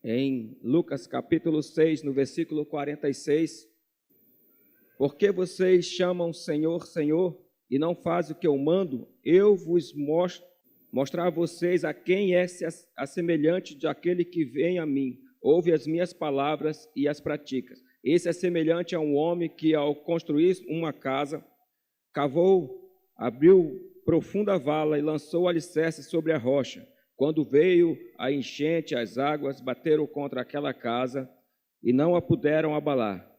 em Lucas capítulo 6, no versículo 46. Por que vocês chamam Senhor, Senhor, e não fazem o que eu mando? Eu vos mostrar a vocês a quem é semelhante daquele que vem a mim, ouve as minhas palavras e as pratica. Esse é semelhante a um homem que, ao construir uma casa, cavou, abriu profunda vala e lançou o alicerce sobre a rocha. Quando veio a enchente, as águas bateram contra aquela casa e não a puderam abalar,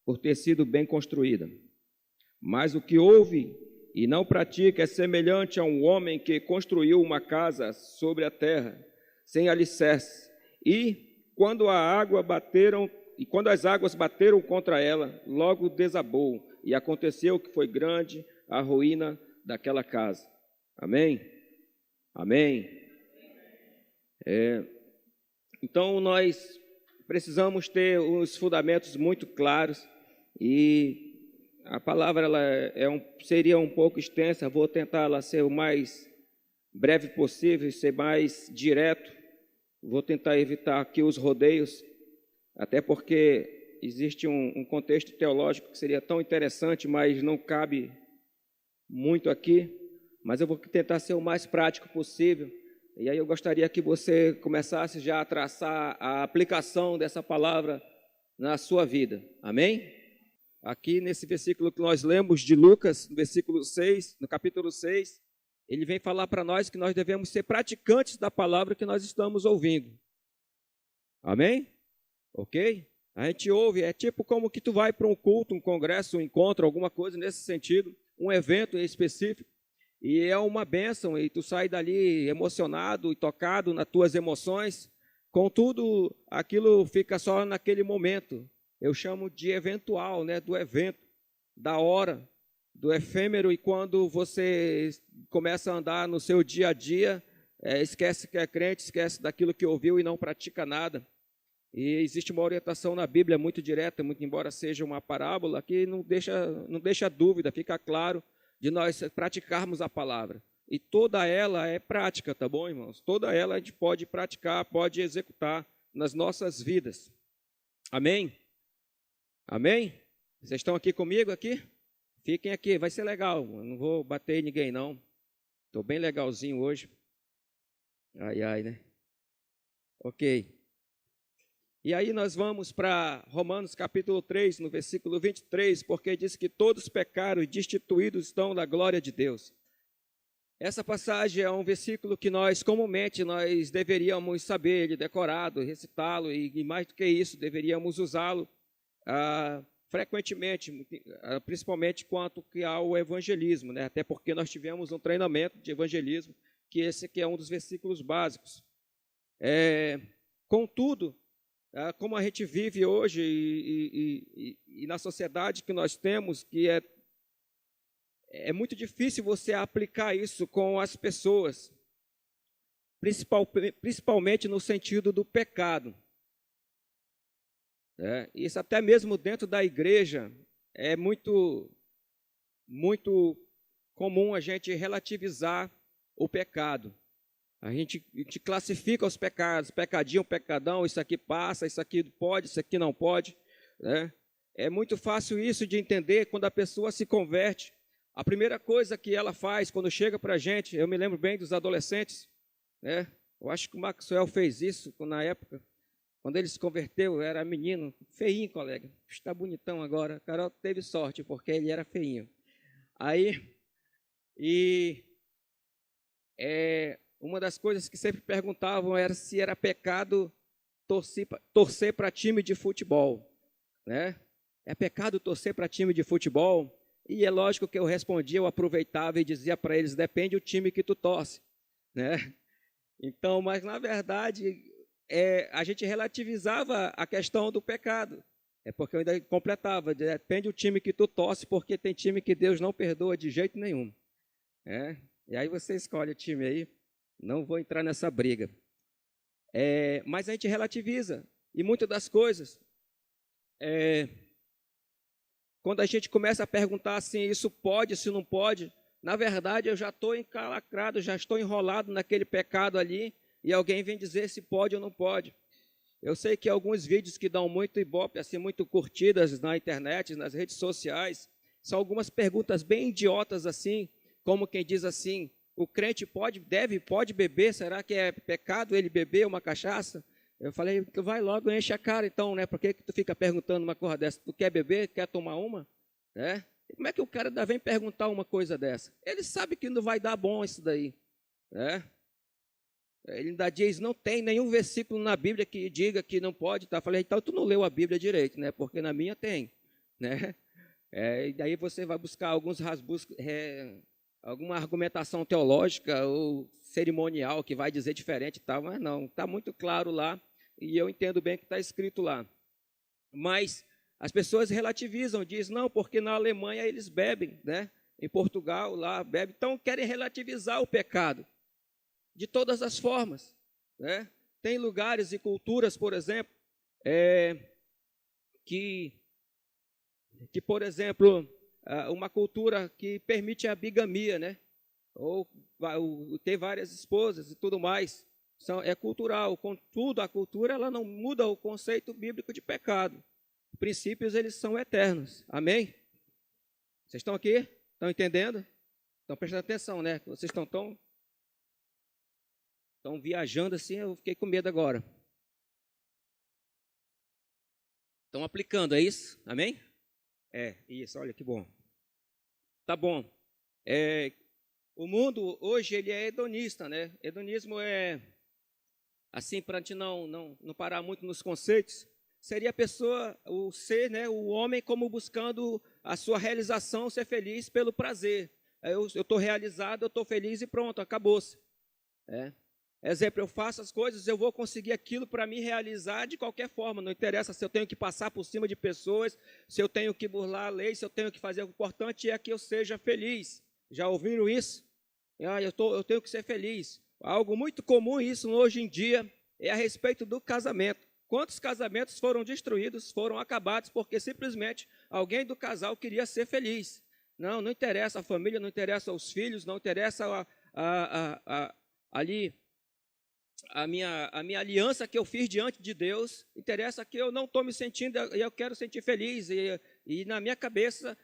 por ter sido bem construída. Mas o que ouve e não pratica é semelhante a um homem que construiu uma casa sobre a terra, sem alicerce, e quando as águas bateram contra ela, logo desabou, e aconteceu que foi grande a ruína daquela casa. Amém? Amém. Então, nós precisamos ter os fundamentos muito claros, e a palavra seria um pouco extensa. Vou tentar ser o mais breve possível, ser mais direto. Vou tentar evitar aqui os rodeios, até porque existe um contexto teológico que seria tão interessante, mas não cabe muito aqui. Mas eu vou tentar ser o mais prático possível. E aí eu gostaria que você começasse já a traçar a aplicação dessa palavra na sua vida. Amém? Aqui nesse versículo que nós lemos de Lucas, no versículo 6, no capítulo 6, ele vem falar para nós que nós devemos ser praticantes da palavra que nós estamos ouvindo. Amém? Ok? A gente ouve, é tipo como que tu vai para um culto, um congresso, um encontro, alguma coisa nesse sentido, um evento específico, e é uma bênção, e tu sai dali emocionado e tocado nas tuas emoções. Contudo, aquilo fica só naquele momento. Eu chamo de eventual, do evento, da hora, do efêmero, e quando você começa a andar no seu dia a dia, esquece que é crente, esquece daquilo que ouviu e não pratica nada. E existe uma orientação na Bíblia muito direta, muito embora seja uma parábola, que não deixa dúvida, fica claro, de nós praticarmos a palavra. E toda ela é prática, tá bom, irmãos? Toda ela a gente pode praticar, pode executar nas nossas vidas. Amém? Amém? Vocês estão aqui comigo aqui? Fiquem aqui, vai ser legal. Eu não vou bater em ninguém, não. Estou bem legalzinho hoje. Ai, né? Ok. E aí nós vamos para Romanos capítulo 3, no versículo 23, porque diz que todos pecaram e destituídos estão da glória de Deus. Essa passagem é um versículo que comumente, nós deveríamos saber, ele decorado, recitá-lo, e mais do que isso, deveríamos usá-lo frequentemente, principalmente quanto que ao evangelismo, até porque nós tivemos um treinamento de evangelismo, que esse aqui é um dos versículos básicos. Contudo, como a gente vive hoje e na sociedade que nós temos, que é muito difícil você aplicar isso com as pessoas, principalmente no sentido do pecado. Isso até mesmo dentro da igreja é muito comum a gente relativizar o pecado. A gente classifica os pecados, pecadinho, pecadão, isso aqui passa, isso aqui pode, isso aqui não pode. É muito fácil isso de entender quando a pessoa se converte. A primeira coisa que ela faz quando chega para a gente, eu me lembro bem dos adolescentes, eu acho que o Maxwell fez isso na época, quando ele se converteu, era menino, feinho, colega, está bonitão agora. Carol teve sorte, porque ele era feinho. Uma das coisas que sempre perguntavam era se era pecado torcer para time de futebol. É pecado torcer para time de futebol? E é lógico que eu respondia, eu aproveitava e dizia para eles, depende do time que tu torce. Então, mas na verdade, a gente relativizava a questão do pecado. Porque eu ainda completava, depende do time que tu torce, porque tem time que Deus não perdoa de jeito nenhum. E aí você escolhe o time aí. Não vou entrar nessa briga. Mas a gente relativiza. E muitas das coisas, quando a gente começa a perguntar assim, isso pode, isso não pode, na verdade eu já estou encalacrado, já estou enrolado naquele pecado ali, e alguém vem dizer se pode ou não pode. Eu sei que alguns vídeos que dão muito ibope, assim, muito curtidas na internet, nas redes sociais, são algumas perguntas bem idiotas, assim, como quem diz assim, o crente pode beber, será que é pecado ele beber uma cachaça? Eu falei, tu vai logo, enche a cara então, né? Por que tu fica perguntando uma coisa dessa? Tu quer beber, quer tomar uma? Né? E como é que o cara ainda vem perguntar uma coisa dessa? Ele sabe que não vai dar bom isso daí, né? Ele ainda diz, não tem nenhum versículo na Bíblia que diga que não pode. Tá? Eu falei, então tu não leu a Bíblia direito, né? Porque na minha tem, né? E daí você vai buscar alguma argumentação teológica ou cerimonial que vai dizer diferente e tal, mas não, está muito claro lá e eu entendo bem o que está escrito lá. Mas as pessoas relativizam, dizem, não, porque na Alemanha eles bebem, né? Em Portugal lá bebem, então querem relativizar o pecado de todas as formas, né? Tem lugares e culturas, por exemplo, que, por exemplo, uma cultura que permite a bigamia, né? Ou ter várias esposas e tudo mais. É cultural. Contudo, a cultura ela não muda o conceito bíblico de pecado. Os princípios eles são eternos. Amém? Vocês estão aqui? Estão entendendo? Estão prestando atenção, né? Vocês estão viajando assim, eu fiquei com medo agora. Estão aplicando, é isso? Amém? Isso, olha que bom. Tá bom. O mundo hoje ele é hedonista, né? Hedonismo é, assim, para a gente não parar muito nos conceitos, seria a pessoa, o ser, né? O homem como buscando a sua realização, ser feliz pelo prazer. Eu estou realizado, eu estou feliz e pronto, acabou-se. Exemplo, eu faço as coisas, eu vou conseguir aquilo para me realizar de qualquer forma, não interessa se eu tenho que passar por cima de pessoas, se eu tenho que burlar a lei, se eu tenho que fazer, o importante é que eu seja feliz. Já ouviram isso? Eu tenho que ser feliz. Algo muito comum isso hoje em dia é a respeito do casamento. Quantos casamentos foram destruídos, foram acabados, porque simplesmente alguém do casal queria ser feliz. Não interessa a família, não interessa os filhos, não interessa ali a minha aliança que eu fiz diante de Deus, interessa que eu não estou me sentindo, e eu quero sentir feliz, e na minha cabeça,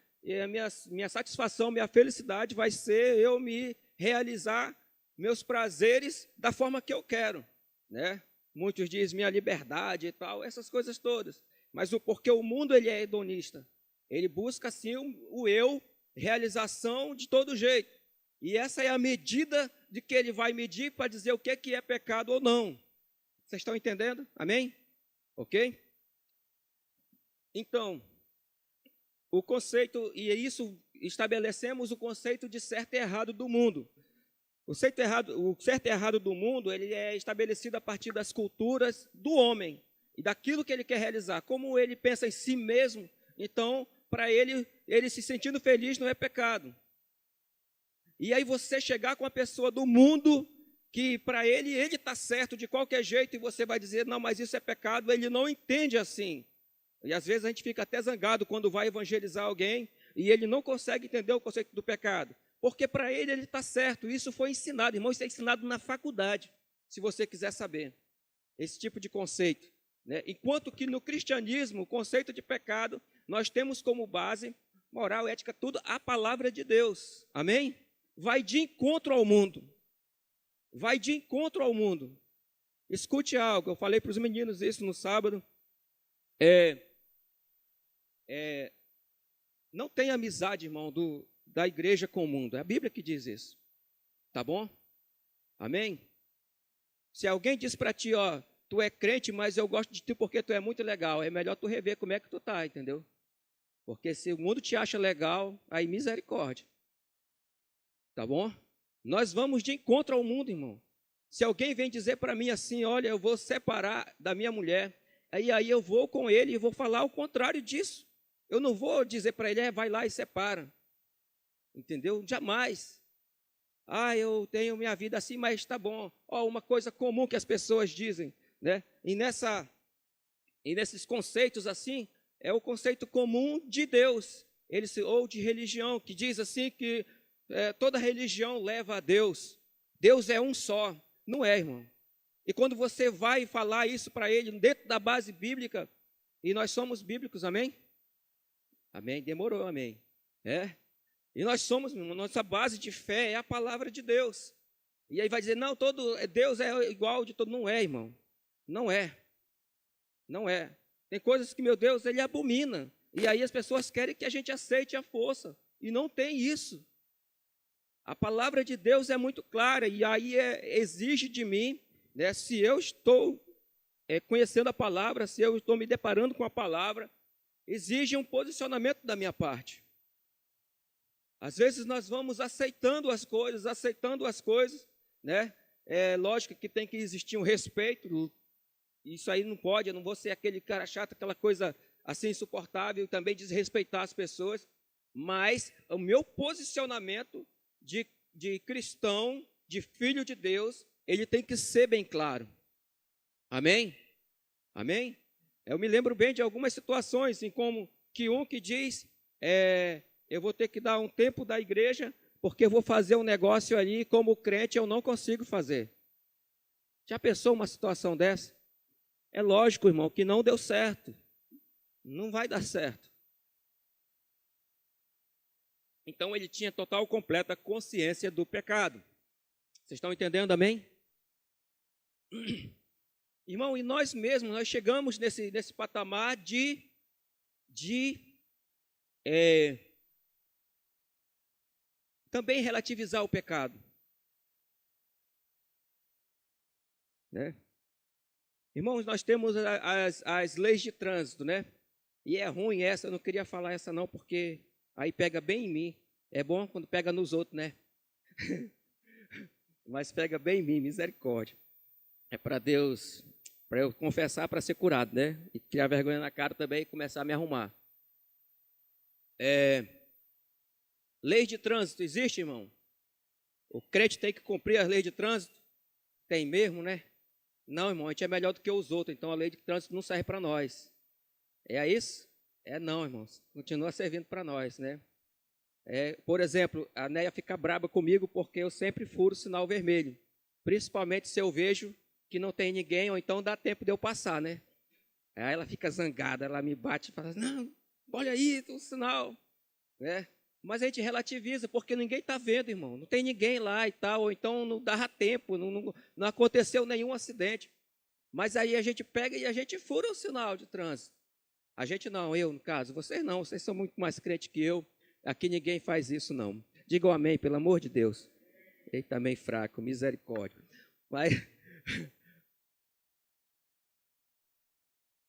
a minha satisfação, minha felicidade vai ser eu me realizar meus prazeres da forma que eu quero, né? Muitos dizem minha liberdade e tal, essas coisas todas, mas porque o mundo ele é hedonista, ele busca assim o eu, realização de todo jeito, e essa é a medida de que ele vai medir para dizer o que é pecado ou não. Vocês estão entendendo? Amém? Ok? Então, o conceito, e isso estabelecemos o conceito de certo e errado do mundo. O certo e errado do mundo, ele é estabelecido a partir das culturas do homem e daquilo que ele quer realizar. Como ele pensa em si mesmo, então, para ele se sentindo feliz não é pecado. E aí você chegar com uma pessoa do mundo que para ele está certo de qualquer jeito e você vai dizer, não, mas isso é pecado, ele não entende assim. E às vezes a gente fica até zangado quando vai evangelizar alguém e ele não consegue entender o conceito do pecado. Porque para ele está certo, isso foi ensinado, irmão, isso é ensinado na faculdade, se você quiser saber, esse tipo de conceito. Né? Enquanto que no cristianismo, o conceito de pecado, nós temos como base, moral, ética, tudo, a palavra de Deus. Amém? Vai de encontro ao mundo. Vai de encontro ao mundo. Escute algo, eu falei para os meninos isso no sábado. Não tem amizade, irmão, da igreja com o mundo. É a Bíblia que diz isso. Tá bom? Amém? Se alguém diz para ti, ó, tu é crente, mas eu gosto de ti porque tu é muito legal, é melhor tu rever como é que tu tá, entendeu? Porque se o mundo te acha legal, aí misericórdia. Tá bom? Nós vamos de encontro ao mundo, irmão. Se alguém vem dizer para mim assim, olha, eu vou separar da minha mulher, aí eu vou com ele e vou falar o contrário disso. Eu não vou dizer para ele, vai lá e separa. Entendeu? Jamais. Eu tenho minha vida assim, mas está bom. Uma coisa comum que as pessoas dizem, né? E nesses conceitos assim, é o conceito comum de Deus, ou de religião, que diz assim que toda religião leva a Deus. Deus é um só. Não é, irmão. E quando você vai falar isso para ele dentro da base bíblica, e nós somos bíblicos, amém? Amém, demorou, amém. E nós somos, nossa base de fé é a palavra de Deus. E aí vai dizer, não, Deus é igual de todo. Não é, irmão. Não é. Não é. Tem coisas que, meu Deus, ele abomina. E aí as pessoas querem que a gente aceite a força. E não tem isso. A palavra de Deus é muito clara. E aí exige de mim, né, se eu estou conhecendo a palavra, se eu estou me deparando com a palavra, exige um posicionamento da minha parte. Às vezes nós vamos aceitando as coisas, né? É lógico que tem que existir um respeito. Isso aí não pode, eu não vou ser aquele cara chato, aquela coisa assim insuportável, e também desrespeitar as pessoas, mas o meu posicionamento de cristão, de filho de Deus, ele tem que ser bem claro. Amém? Amém? Eu me lembro bem de algumas situações, assim como que diz, eu vou ter que dar um tempo da igreja, porque eu vou fazer um negócio ali, como crente eu não consigo fazer. Já pensou uma situação dessa? É lógico, irmão, que não deu certo. Não vai dar certo. Então ele tinha total, completa consciência do pecado. Vocês estão entendendo, amém? Irmão, e nós mesmos, nós chegamos nesse patamar de também relativizar o pecado. Né? Irmãos, nós temos as leis de trânsito, né? E é ruim essa, eu não queria falar essa não, porque aí pega bem em mim. É bom quando pega nos outros, né? Mas pega bem em mim, misericórdia. É para Deus, para eu confessar para ser curado, né? E criar vergonha na cara também e começar a me arrumar. Lei de trânsito existe, irmão? O crente tem que cumprir as leis de trânsito? Tem mesmo, né? Não, irmão, a gente é melhor do que os outros, então a lei de trânsito não serve para nós. É isso? Não, irmãos. Continua servindo para nós, né? Por exemplo, a Néia fica braba comigo porque eu sempre furo o sinal vermelho. Principalmente se eu vejo que não tem ninguém, ou então dá tempo de eu passar, né? Aí ela fica zangada, ela me bate e fala, não, olha aí, tem um sinal. Né? Mas a gente relativiza, porque ninguém está vendo, irmão. Não tem ninguém lá e tal, ou então não dava tempo, não aconteceu nenhum acidente. Mas aí a gente pega e a gente fura o sinal de trânsito. A gente não, eu no caso, vocês não, vocês são muito mais crentes que eu. Aqui ninguém faz isso não. Digam amém, pelo amor de Deus. Ele também fraco, misericórdia.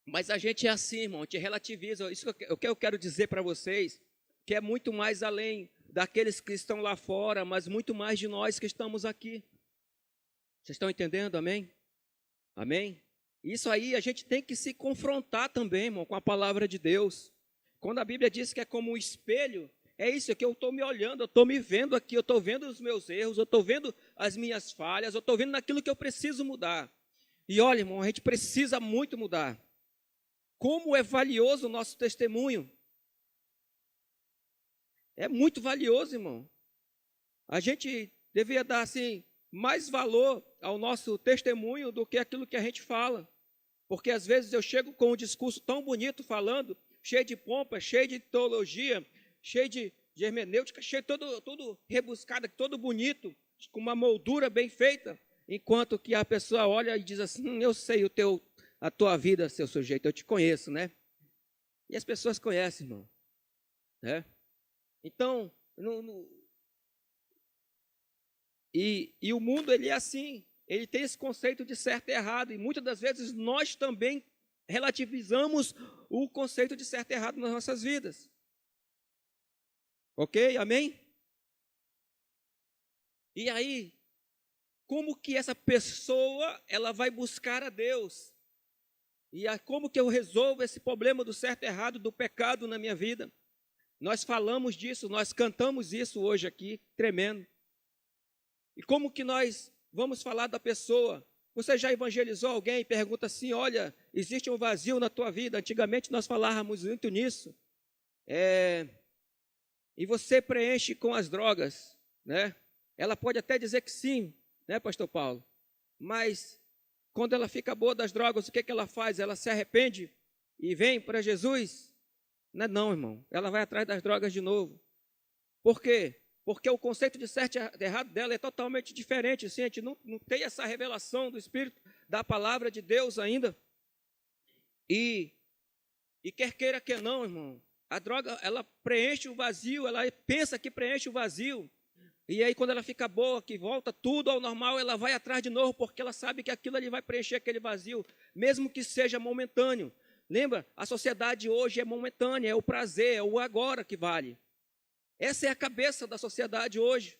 Mas a gente é assim, irmão, a gente relativiza. Isso que eu quero dizer para vocês, que é muito mais além daqueles que estão lá fora, mas muito mais de nós que estamos aqui. Vocês estão entendendo, amém? Amém? Isso aí a gente tem que se confrontar também, irmão, com a palavra de Deus. Quando a Bíblia diz que é como um espelho, é isso que eu estou me olhando, eu estou me vendo aqui, eu estou vendo os meus erros, eu estou vendo as minhas falhas, eu estou vendo naquilo que eu preciso mudar. E olha, irmão, a gente precisa muito mudar. Como é valioso o nosso testemunho. É muito valioso, irmão. A gente deveria dar, assim, mais valor ao nosso testemunho do que aquilo que a gente fala. Porque às vezes eu chego com um discurso tão bonito falando, cheio de pompa, cheio de teologia, cheio de hermenêutica, cheio todo rebuscado, todo bonito, com uma moldura bem feita, enquanto que a pessoa olha e diz assim, eu sei a tua vida, seu sujeito, eu te conheço, né? E as pessoas conhecem, irmão. Né? Então, e o mundo, ele é assim, ele tem esse conceito de certo e errado, e muitas das vezes nós também relativizamos o conceito de certo e errado nas nossas vidas. Ok? Amém? E aí, como que essa pessoa, ela vai buscar a Deus? E como que eu resolvo esse problema do certo e errado, do pecado na minha vida? Nós falamos disso, nós cantamos isso hoje aqui, tremendo. E como que nós vamos falar da pessoa? Você já evangelizou alguém e pergunta assim, olha, existe um vazio na tua vida? Antigamente nós falávamos muito nisso. E você preenche com as drogas, né? Ela pode até dizer que sim, né, pastor Paulo? Mas quando ela fica boa das drogas, o que ela faz? Ela se arrepende e vem para Jesus? Não, irmão. Ela vai atrás das drogas de novo. Por quê? Porque o conceito de certo e errado dela é totalmente diferente. Assim, a gente não tem essa revelação do Espírito, da palavra de Deus ainda. E quer queira, quer não, irmão, a droga, ela preenche o vazio, ela pensa que preenche o vazio. E aí, quando ela fica boa, que volta tudo ao normal, ela vai atrás de novo, porque ela sabe que aquilo ali vai preencher aquele vazio, mesmo que seja momentâneo. Lembra? A sociedade hoje é momentânea, é o prazer, é o agora que vale. Essa é a cabeça da sociedade hoje.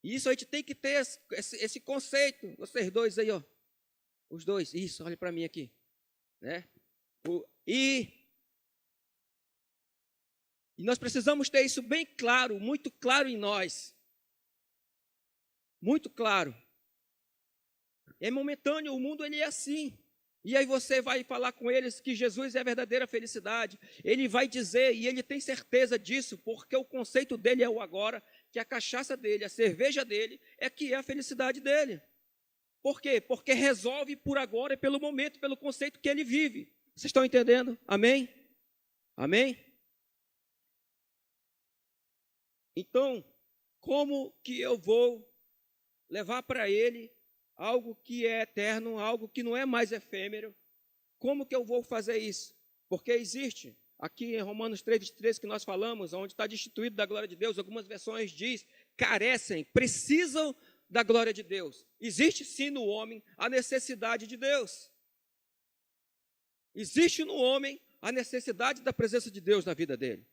E isso a gente tem que ter esse conceito. Vocês dois aí, ó. Os dois. Isso, olha para mim aqui. Né? E nós precisamos ter isso bem claro, muito claro em nós. Muito claro. É momentâneo, o mundo ele é assim. E aí você vai falar com eles que Jesus é a verdadeira felicidade. Ele vai dizer, e ele tem certeza disso, porque o conceito dele é o agora, que a cachaça dele, a cerveja dele, é que é a felicidade dele. Por quê? Porque resolve por agora e pelo momento, pelo conceito que ele vive. Vocês estão entendendo? Amém? Amém? Então, como que eu vou levar para ele algo que é eterno, algo que não é mais efêmero? Como que eu vou fazer isso? Porque existe, aqui em Romanos 3:23 que nós falamos, onde está destituído da glória de Deus, algumas versões diz, carecem, precisam da glória de Deus. Existe sim no homem a necessidade de Deus. Existe no homem a necessidade da presença de Deus na vida dele.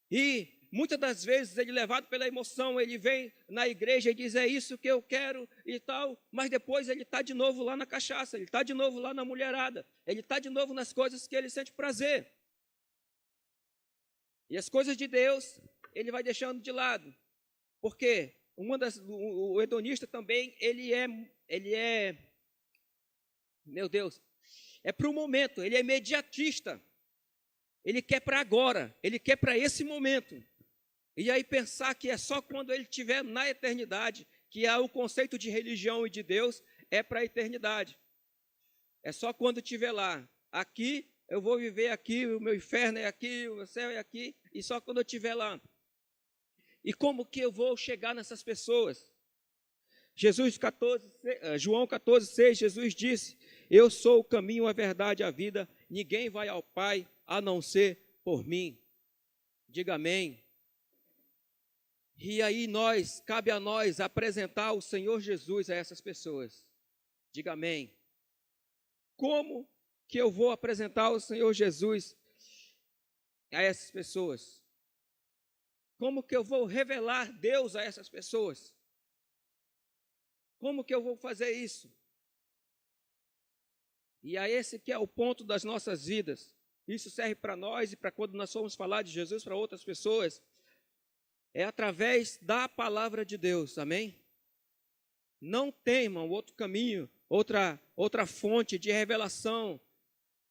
E muitas das vezes ele, levado pela emoção, ele vem na igreja e diz, é isso que eu quero e tal, mas depois ele está de novo lá na cachaça, ele está de novo lá na mulherada, ele está de novo nas coisas que ele sente prazer. E as coisas de Deus, ele vai deixando de lado. Porque o hedonista também, ele é, meu Deus, é para o momento, ele é imediatista. Ele quer para agora, ele quer para esse momento. E aí pensar que é só quando ele estiver na eternidade, que o conceito de religião e de Deus é para a eternidade. É só quando estiver lá. Aqui, eu vou viver aqui, o meu inferno é aqui, o meu céu é aqui, e só quando eu estiver lá. E como que eu vou chegar nessas pessoas? João 14:6, Jesus disse, eu sou o caminho, a verdade e a vida, ninguém vai ao Pai a não ser por mim. Diga amém. E aí cabe a nós apresentar o Senhor Jesus a essas pessoas. Diga amém. Como que eu vou apresentar o Senhor Jesus a essas pessoas? Como que eu vou revelar Deus a essas pessoas? Como que eu vou fazer isso? E é esse que é o ponto das nossas vidas. Isso serve para nós e para quando nós formos falar de Jesus para outras pessoas. É através da palavra de Deus, amém? Não tem, irmão, outro caminho, outra fonte de revelação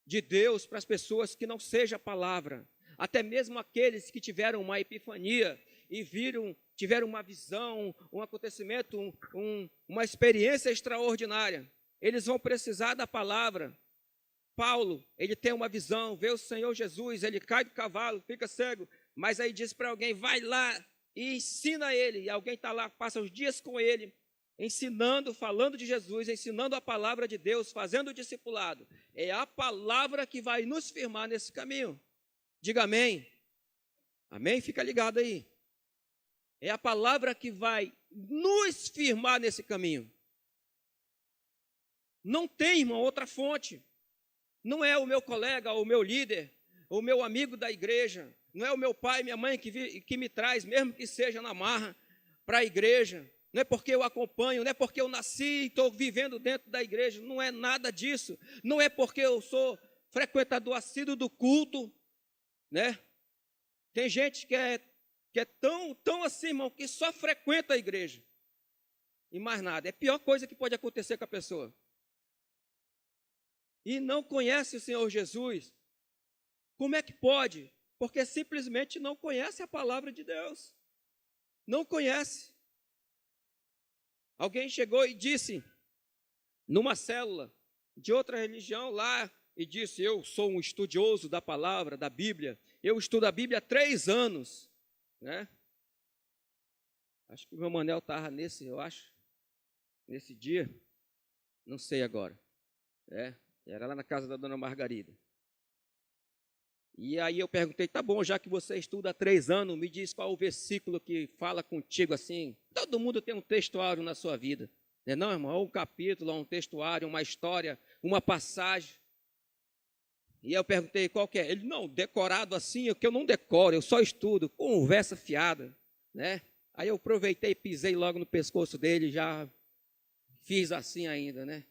de Deus para as pessoas que não seja a palavra. Até mesmo aqueles que tiveram uma epifania e tiveram uma visão, um acontecimento, uma experiência extraordinária, eles vão precisar da palavra. Paulo, ele tem uma visão, vê o Senhor Jesus, ele cai do cavalo, fica cego, mas aí diz para alguém, vai lá e ensina ele, e alguém está lá, passa os dias com ele, ensinando, falando de Jesus, ensinando a palavra de Deus, fazendo o discipulado. É a palavra que vai nos firmar nesse caminho. Diga amém. Amém? Fica ligado aí. É a palavra que vai nos firmar nesse caminho. Não tem, irmão, outra fonte. Não é o meu colega, o meu líder, o meu amigo da igreja. Não é o meu pai, minha mãe que me traz, mesmo que seja na marra, para a igreja. Não é porque eu acompanho, não é porque eu nasci e estou vivendo dentro da igreja. Não é nada disso. Não é porque eu sou frequentador assíduo do culto, né? Tem gente que é tão assim, irmão, que só frequenta a igreja. E mais nada. É a pior coisa que pode acontecer com a pessoa. E não conhece o Senhor Jesus. Como é que pode? Porque simplesmente não conhece a palavra de Deus. Não conhece. Alguém chegou e disse numa célula de outra religião lá e disse: eu sou um estudioso da palavra, da Bíblia, eu estudo a Bíblia há 3 anos, né? Acho que o meu Manel estava nesse dia, não sei agora, era lá na casa da dona Margarida. E aí eu perguntei: tá bom, já que você estuda há 3 anos, me diz qual o versículo que fala contigo assim. Todo mundo tem um textuário na sua vida, não, irmão? Ou um capítulo, ou um textuário, uma história, uma passagem. E eu perguntei qual que é. Ele: não, decorado assim, é que eu não decoro, eu só estudo, conversa fiada, né? Aí eu aproveitei, pisei logo no pescoço dele, já fiz assim ainda, né?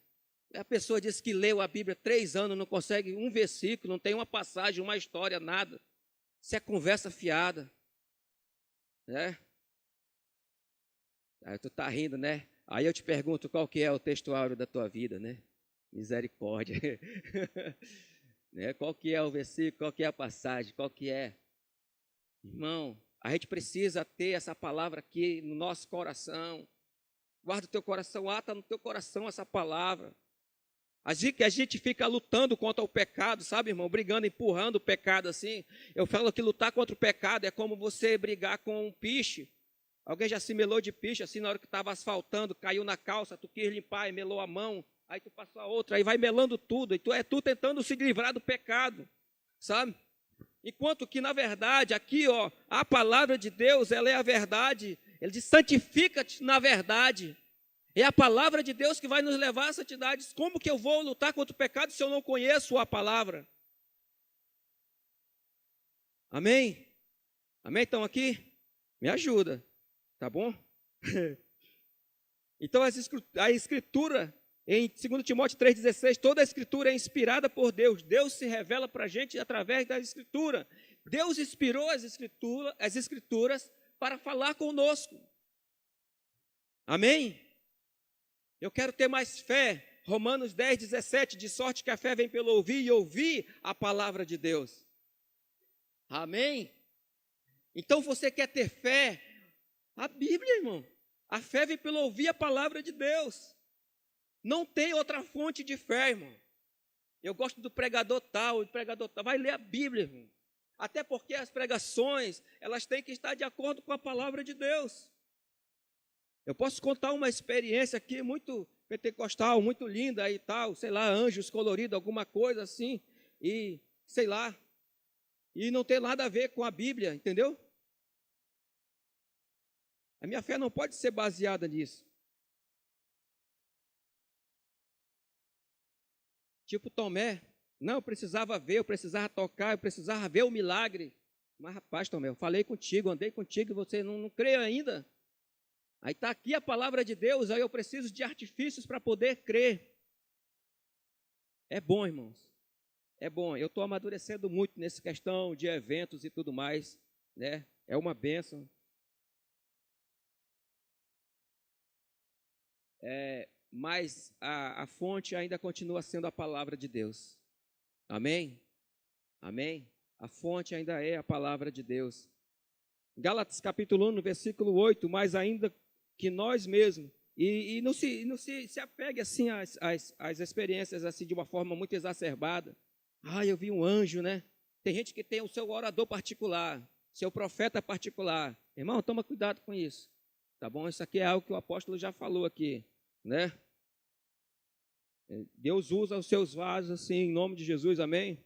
A pessoa disse que leu a Bíblia 3 anos, não consegue um versículo, não tem uma passagem, uma história, nada. Isso é conversa fiada, né? Aí tu tá rindo, né? Aí eu te pergunto, qual que é o textuário da tua vida, né? Misericórdia. Né? Qual que é o versículo, qual que é a passagem, qual que é? Irmão, a gente precisa ter essa palavra aqui no nosso coração. Guarda o teu coração, ata no teu coração essa palavra. A gente fica lutando contra o pecado, sabe, irmão? Brigando, empurrando o pecado assim. Eu falo que lutar contra o pecado é como você brigar com um piche. Alguém já se melou de piche, assim, na hora que estava asfaltando, caiu na calça, tu quis limpar e melou a mão, aí tu passou a outra, aí vai melando tudo, e tu tentando se livrar do pecado, sabe? Enquanto que, na verdade, aqui, ó, a palavra de Deus, ela é a verdade. Ele diz: santifica-te na verdade. É a palavra de Deus que vai nos levar à santidade. Como que eu vou lutar contra o pecado se eu não conheço a palavra? Amém? Amém? Estão aqui? Me ajuda, tá bom? Então, a Escritura, em 2 Timóteo 3,16, toda a Escritura é inspirada por Deus. Deus se revela para a gente através da Escritura. Deus inspirou as Escrituras para falar conosco. Amém? Eu quero ter mais fé. Romanos 10,17, de sorte que a fé vem pelo ouvir e ouvir a palavra de Deus. Amém? Então você quer ter fé? A Bíblia, irmão. A fé vem pelo ouvir a palavra de Deus. Não tem outra fonte de fé, irmão. Eu gosto do pregador tal, vai ler a Bíblia, irmão. Até porque as pregações, elas têm que estar de acordo com a palavra de Deus. Eu posso contar uma experiência aqui muito pentecostal, muito linda e tal, sei lá, anjos coloridos, alguma coisa assim, e sei lá, e não tem nada a ver com a Bíblia, entendeu? A minha fé não pode ser baseada nisso. Tipo Tomé, não, eu precisava ver, eu precisava tocar, eu precisava ver o milagre. Mas rapaz, Tomé, eu falei contigo, andei contigo, e você não crê ainda? Aí está aqui a palavra de Deus, aí eu preciso de artifícios para poder crer. É bom, irmãos. É bom. Eu estou amadurecendo muito nessa questão de eventos e tudo mais, né? É uma bênção. Mas a fonte ainda continua sendo a palavra de Deus. Amém? Amém? A fonte ainda é a palavra de Deus. Gálatas capítulo 1, no versículo 8, mas ainda que nós mesmos, e não se apegue assim às experiências assim de uma forma muito exacerbada. Eu vi um anjo, né? Tem gente que tem o seu orador particular, seu profeta particular. Irmão, toma cuidado com isso, tá bom? Isso aqui é algo que o apóstolo já falou aqui, né? Deus usa os seus vasos assim, em nome de Jesus, amém?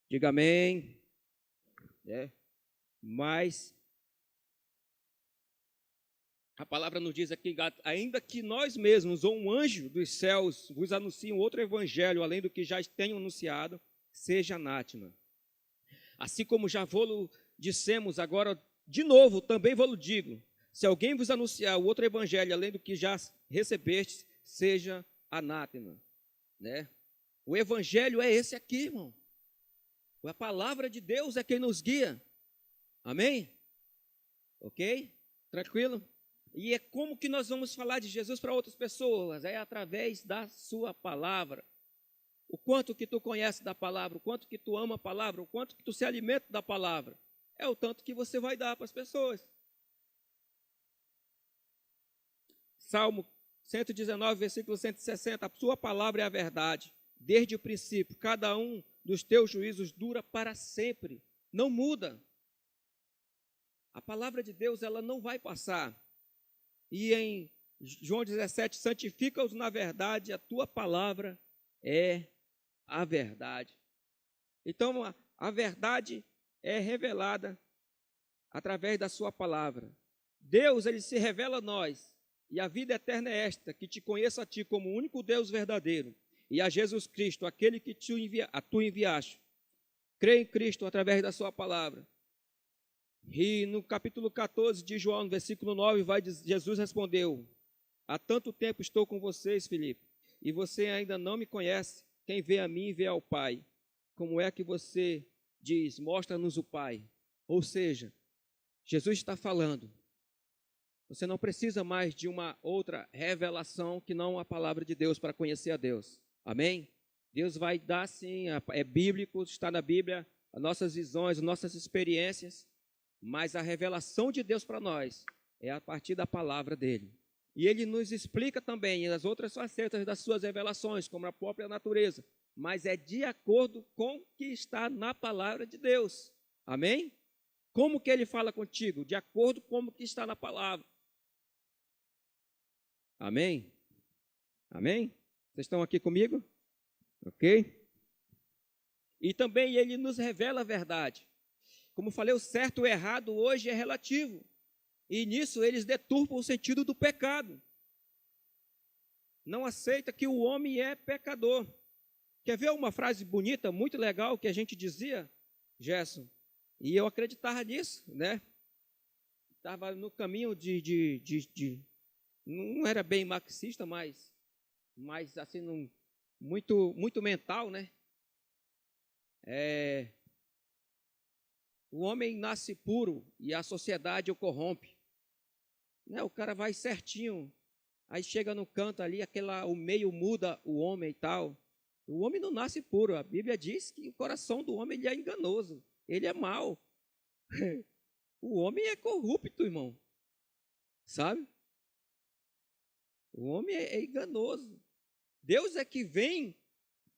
Diga amém. Mas a palavra nos diz aqui, ainda que nós mesmos ou um anjo dos céus vos anuncie um outro evangelho, além do que já tenham anunciado, seja anátema. Assim como já vou-lo dissemos, agora de novo também vou-lo digo, se alguém vos anunciar o outro evangelho, além do que já recebestes, seja anátema. Né? O evangelho é esse aqui, irmão. A palavra de Deus é quem nos guia. Amém? Ok? Tranquilo? E é como que nós vamos falar de Jesus para outras pessoas? É através da sua palavra. O quanto que tu conhece da palavra, o quanto que tu ama a palavra, o quanto que tu se alimenta da palavra, é o tanto que você vai dar para as pessoas. Salmo 119, versículo 160, a sua palavra é a verdade, desde o princípio, cada um dos teus juízos dura para sempre, não muda. A palavra de Deus, ela não vai passar. E em João 17, santifica-os na verdade, a tua palavra é a verdade. Então, a verdade é revelada através da sua palavra. Deus, ele se revela a nós, e a vida eterna é esta, que te conheça a ti como o único Deus verdadeiro, e a Jesus Cristo, aquele que tu enviaste. Crê em Cristo através da sua palavra. E no capítulo 14 de João, no versículo 9, Jesus respondeu: há tanto tempo estou com vocês, Filipe, e você ainda não me conhece. Quem vê a mim, vê ao Pai. Como é que você diz, mostra-nos o Pai? Ou seja, Jesus está falando, você não precisa mais de uma outra revelação que não a palavra de Deus para conhecer a Deus. Amém? Deus vai dar sim, é bíblico, está na Bíblia, as nossas visões, as nossas experiências, mas a revelação de Deus para nós é a partir da palavra dele. E ele nos explica também as outras facetas das suas revelações, como a própria natureza, mas é de acordo com o que está na palavra de Deus. Amém? Como que ele fala contigo? De acordo com o que está na palavra. Amém? Amém? Vocês estão aqui comigo? Ok? E também ele nos revela a verdade. Como falei, o certo e o errado hoje é relativo. E nisso eles deturpam o sentido do pecado. Não aceita que o homem é pecador. Quer ver uma frase bonita, muito legal, que a gente dizia, Gerson? E eu acreditava nisso, né? Estava no caminho não era bem marxista, mas assim, muito mental, né? O homem nasce puro e a sociedade o corrompe. Né? O cara vai certinho, aí chega no canto ali, o meio muda o homem e tal. O homem não nasce puro. A Bíblia diz que o coração do homem ele é enganoso, ele é mau. O homem é corrupto, irmão. Sabe? O homem é enganoso. Deus é que vem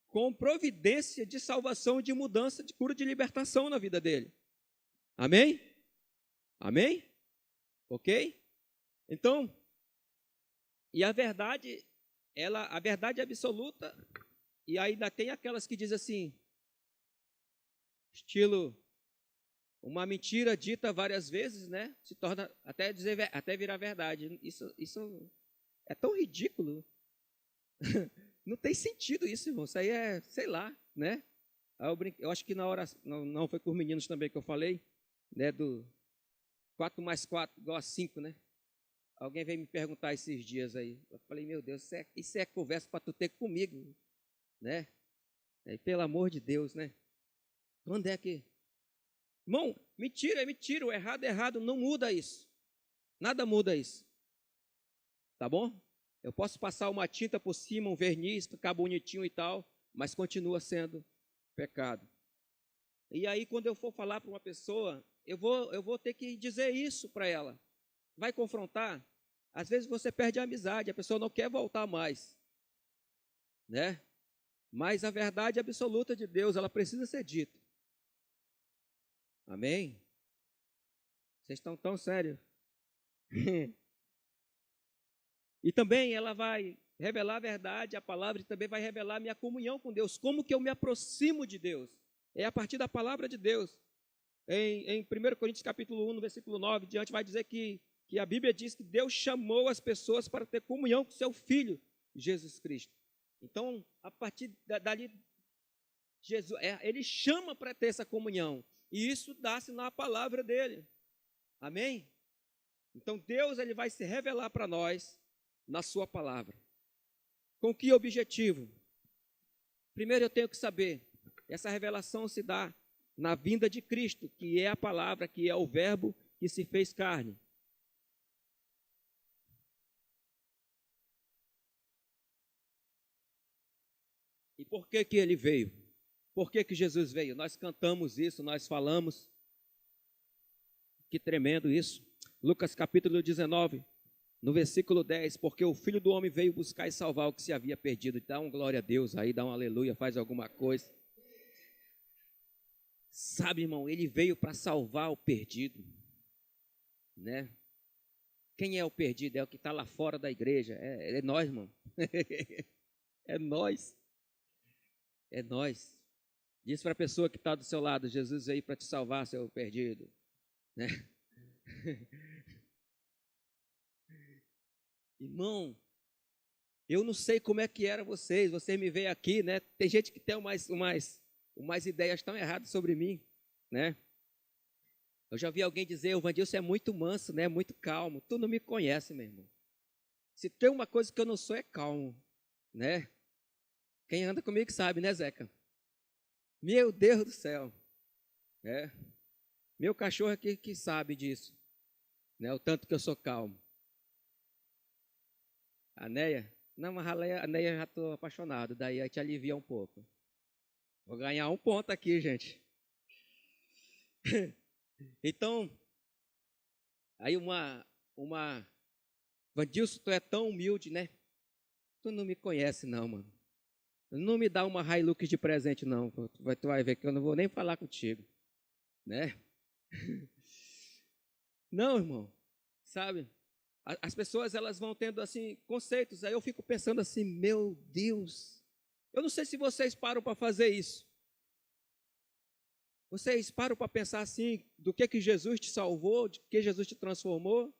com providência de salvação, de mudança, de cura, de libertação na vida dele. Amém? Amém? Ok? Então, e a verdade absoluta, e ainda tem aquelas que dizem assim, estilo, uma mentira dita várias vezes, né? Se torna, até virar verdade. Isso é tão ridículo. Não tem sentido isso, irmão. Isso aí é, sei lá, né? Eu acho que na hora, não foi com os meninos também que eu falei, né? Do 4 mais 4 igual a 5, né? Alguém veio me perguntar esses dias aí. Eu falei, meu Deus, isso é conversa para tu ter comigo, né? E, pelo amor de Deus, né? Quando é que... Irmão, mentira é mentira, o errado é errado, não muda isso. Nada muda isso. Tá bom? Eu posso passar uma tinta por cima, um verniz, ficar bonitinho e tal, mas continua sendo pecado. E aí, quando eu for falar para uma pessoa, eu vou ter que dizer isso para ela. Vai confrontar? Às vezes você perde a amizade, a pessoa não quer voltar mais. Né? Mas a verdade absoluta de Deus, ela precisa ser dita. Amém? Vocês estão tão sérios? E também ela vai revelar a verdade, a palavra, e também vai revelar a minha comunhão com Deus. Como que eu me aproximo de Deus? É a partir da palavra de Deus. Em 1 Coríntios capítulo 1, no versículo 9, diante vai dizer que a Bíblia diz que Deus chamou as pessoas para ter comunhão com seu Filho, Jesus Cristo. Então, a partir dali, Jesus, ele chama para ter essa comunhão. E isso dá-se na palavra dele. Amém? Então, Deus ele vai se revelar para nós na sua palavra. Com que objetivo? Primeiro eu tenho que saber, essa revelação se dá na vinda de Cristo, que é a palavra, que é o verbo que se fez carne. E por que que ele veio? Por que que Jesus veio? Nós cantamos isso, nós falamos. Que tremendo isso. Lucas capítulo 19, No versículo 10, porque o Filho do Homem veio buscar e salvar o que se havia perdido. Dá um glória a Deus aí, dá um aleluia, faz alguma coisa. Sabe, irmão, ele veio para salvar o perdido, né? Quem é o perdido? É o que está lá fora da igreja. É nós, irmão. É nós. É nós. Diz para a pessoa que está do seu lado, Jesus veio para te salvar, seu perdido, né? Irmão, eu não sei como é que era vocês me veem aqui, né? Tem gente que tem umas ideias tão erradas sobre mim, né? Eu já vi alguém dizer, o Vandilson é muito manso, né? Muito calmo. Tu não me conhece, meu irmão. Se tem uma coisa que eu não sou, é calmo, né? Quem anda comigo sabe, né, Zeca? Meu Deus do céu. É. Meu cachorro aqui que sabe disso, né? O tanto que eu sou calmo. A Neia? Não, mas a Neia já estou apaixonado, daí aí te alivia um pouco. Vou ganhar um ponto aqui, gente. Então, aí Vandilson, tu é tão humilde, né? Tu não me conhece não, mano. Não me dá uma Hilux de presente não, tu vai ver que eu não vou nem falar contigo, né? Não, irmão, sabe? As pessoas, elas vão tendo, assim, conceitos, aí eu fico pensando assim, meu Deus, eu não sei se vocês param para fazer isso. Vocês param para pensar assim, do que Jesus te salvou, de que Jesus te transformou?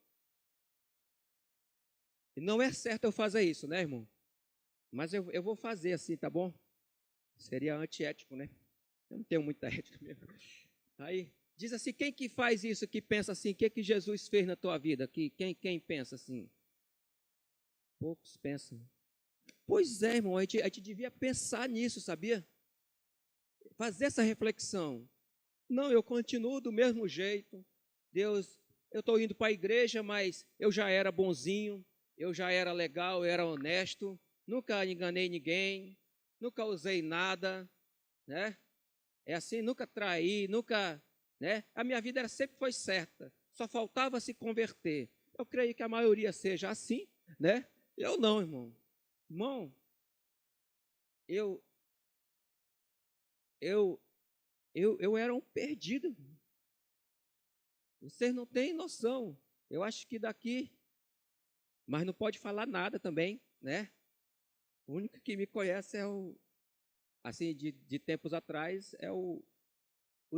E não é certo eu fazer isso, né, irmão? Mas eu vou fazer assim, tá bom? Seria antiético, né? Eu não tenho muita ética mesmo. Aí, diz assim, quem que faz isso, que pensa assim, o que Jesus fez na tua vida? Quem pensa assim? Poucos pensam. Pois é, irmão, a gente devia pensar nisso, sabia? Fazer essa reflexão. Não, eu continuo do mesmo jeito. Deus, eu estou indo para a igreja, mas eu já era bonzinho, eu já era legal, eu era honesto, nunca enganei ninguém, nunca usei nada, né? É assim, nunca traí, nunca, né? A minha vida sempre foi certa, só faltava se converter. Eu creio que a maioria seja assim, né? Eu não, irmão. Irmão, eu, eu, eu era um perdido. Vocês não têm noção. Eu acho que daqui, mas não pode falar nada também, né? O único que me conhece é assim, de tempos atrás, é o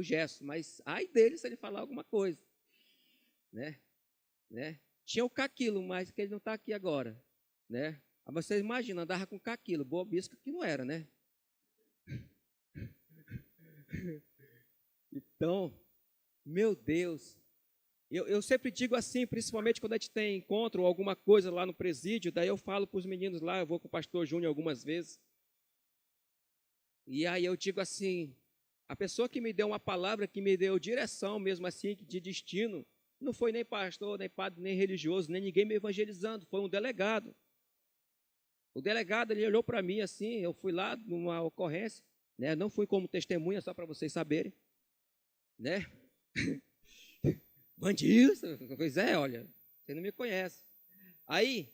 Gesso, mas ai dele se ele falar alguma coisa, né? Tinha o Caquilo, mas que ele não está aqui agora, né? Vocês imaginam, andava com Caquilo, boa bisca que não era, né? Então, meu Deus, eu sempre digo assim, principalmente quando a gente tem encontro ou alguma coisa lá no presídio, daí eu falo para os meninos lá, eu vou com o pastor Júnior algumas vezes, e aí eu digo assim, a pessoa que me deu uma palavra, que me deu direção mesmo assim, de destino, não foi nem pastor, nem padre, nem religioso, nem ninguém me evangelizando, foi um delegado. O delegado, ele olhou para mim assim, eu fui lá numa ocorrência, né? Não fui como testemunha, só para vocês saberem, né? Vandilson, pois é, olha, você não me conhece. Aí,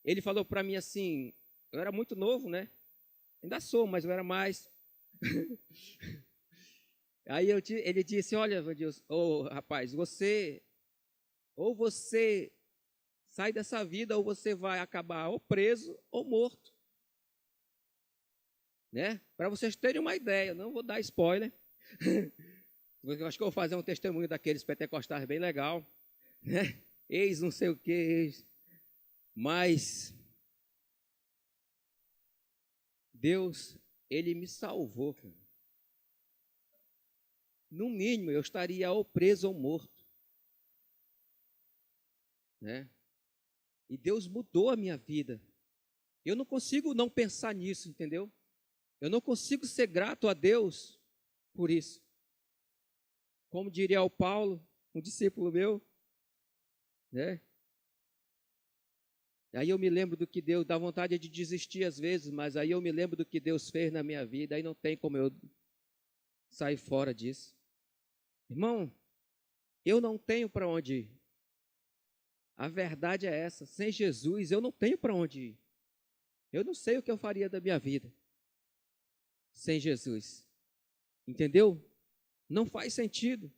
ele falou para mim assim, eu era muito novo, né? Ainda sou, mas eu era mais. Aí ele disse, olha, Vandilson, rapaz, ou você sai dessa vida, ou você vai acabar ou preso ou morto. Né? Para vocês terem uma ideia, não vou dar spoiler. Eu acho que eu vou fazer um testemunho daqueles pentecostais bem legal, né? Eis não sei o que, eis. Mas Deus, Ele me salvou. Cara. No mínimo, eu estaria ou preso ou morto. Né? E Deus mudou a minha vida. Eu não consigo não pensar nisso, entendeu? Eu não consigo ser grato a Deus por isso. Como diria o Paulo, um discípulo meu, né? Aí eu me lembro do que Deus, dá vontade de desistir às vezes, mas aí eu me lembro do que Deus fez na minha vida, aí não tem como eu sair fora disso. Irmão, eu não tenho para onde ir. A verdade é essa, sem Jesus eu não tenho para onde ir. Eu não sei o que eu faria da minha vida sem Jesus. Entendeu? Não faz sentido.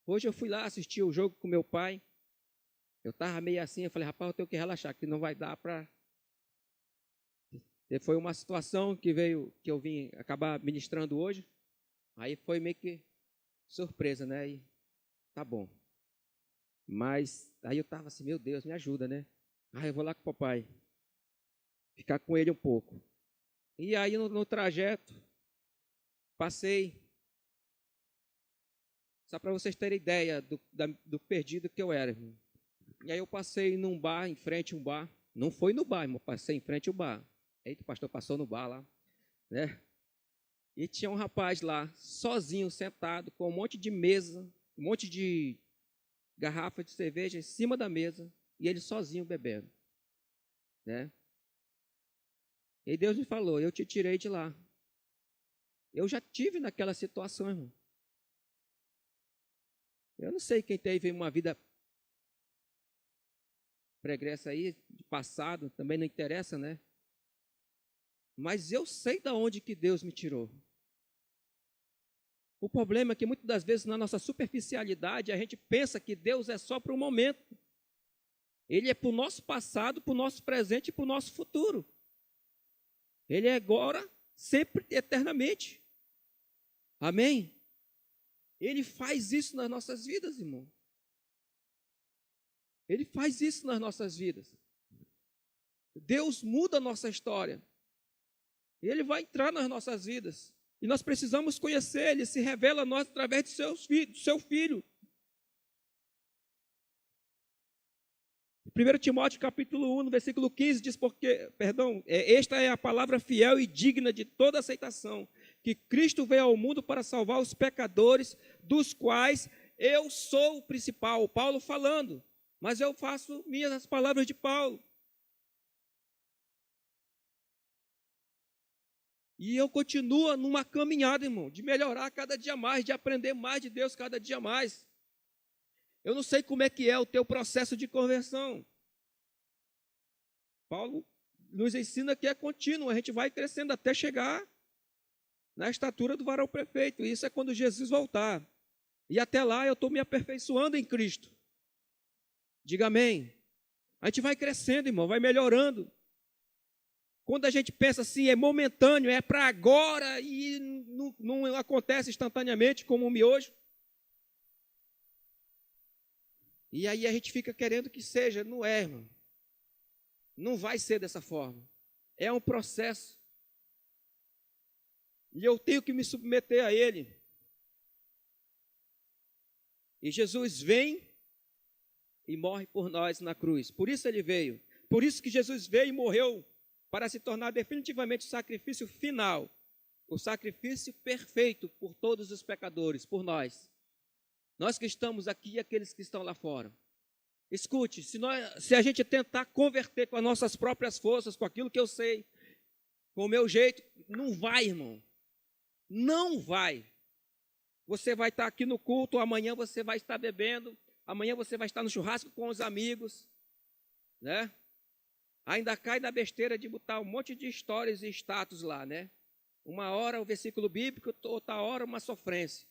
Hoje eu fui lá assistir o jogo com meu pai. Eu estava meio assim, eu falei, rapaz, eu tenho que relaxar, que não vai dar para... Foi uma situação que eu vim acabar ministrando hoje. Aí foi meio que surpresa, né? E tá bom. Mas aí eu estava assim, meu Deus, me ajuda, né? Eu vou lá com o papai, ficar com ele um pouco. E aí no trajeto, passei, só para vocês terem ideia do perdido que eu era, irmão. E aí eu passei num bar, em frente a um bar. Não foi no bar, irmão, passei em frente ao bar. Eita, o pastor passou no bar lá, né? E tinha um rapaz lá, sozinho, sentado, com um monte de mesa, um monte de garrafa de cerveja em cima da mesa, e ele sozinho bebendo, né? E Deus me falou, eu te tirei de lá. Eu já tive naquela situação, irmão. Eu não sei quem teve uma vida pregressa aí, de passado, também não interessa, né? Mas eu sei de onde que Deus me tirou. O problema é que muitas das vezes na nossa superficialidade a gente pensa que Deus é só para o momento. Ele é para o nosso passado, para o nosso presente e para o nosso futuro. Ele é agora, sempre, eternamente. Amém? Ele faz isso nas nossas vidas, irmão. Ele faz isso nas nossas vidas. Deus muda a nossa história. Ele vai entrar nas nossas vidas. E nós precisamos conhecer, Ele se revela a nós através do seu Filho. 1 Timóteo capítulo 1, no versículo 15, diz, esta é a palavra fiel e digna de toda aceitação, que Cristo veio ao mundo para salvar os pecadores, dos quais eu sou o principal. Paulo falando, mas eu faço minhas as palavras de Paulo. E eu continuo numa caminhada, irmão, de melhorar cada dia mais, de aprender mais de Deus cada dia mais. Eu não sei como é que é o teu processo de conversão. Paulo nos ensina que é contínuo, a gente vai crescendo até chegar na estatura do varão perfeito. E isso é quando Jesus voltar. E até lá eu estou me aperfeiçoando em Cristo. Diga amém. A gente vai crescendo, irmão, vai melhorando. Quando a gente pensa assim, é momentâneo, é para agora e não acontece instantaneamente como o miojo. E aí a gente fica querendo que seja, não é, irmão. Não vai ser dessa forma. É um processo. E eu tenho que me submeter a ele. E Jesus vem e morre por nós na cruz. Por isso ele veio. Por isso que Jesus veio e morreu, para se tornar definitivamente o sacrifício final, o sacrifício perfeito por todos os pecadores, por nós. Nós que estamos aqui e aqueles que estão lá fora. Escute, se a gente tentar converter com as nossas próprias forças, com aquilo que eu sei, com o meu jeito, não vai, irmão. Não vai. Você vai estar aqui no culto, amanhã você vai estar bebendo, amanhã você vai estar no churrasco com os amigos, né? Ainda cai na besteira de botar um monte de histórias e status lá, né? Uma hora o versículo bíblico, outra hora uma sofrência.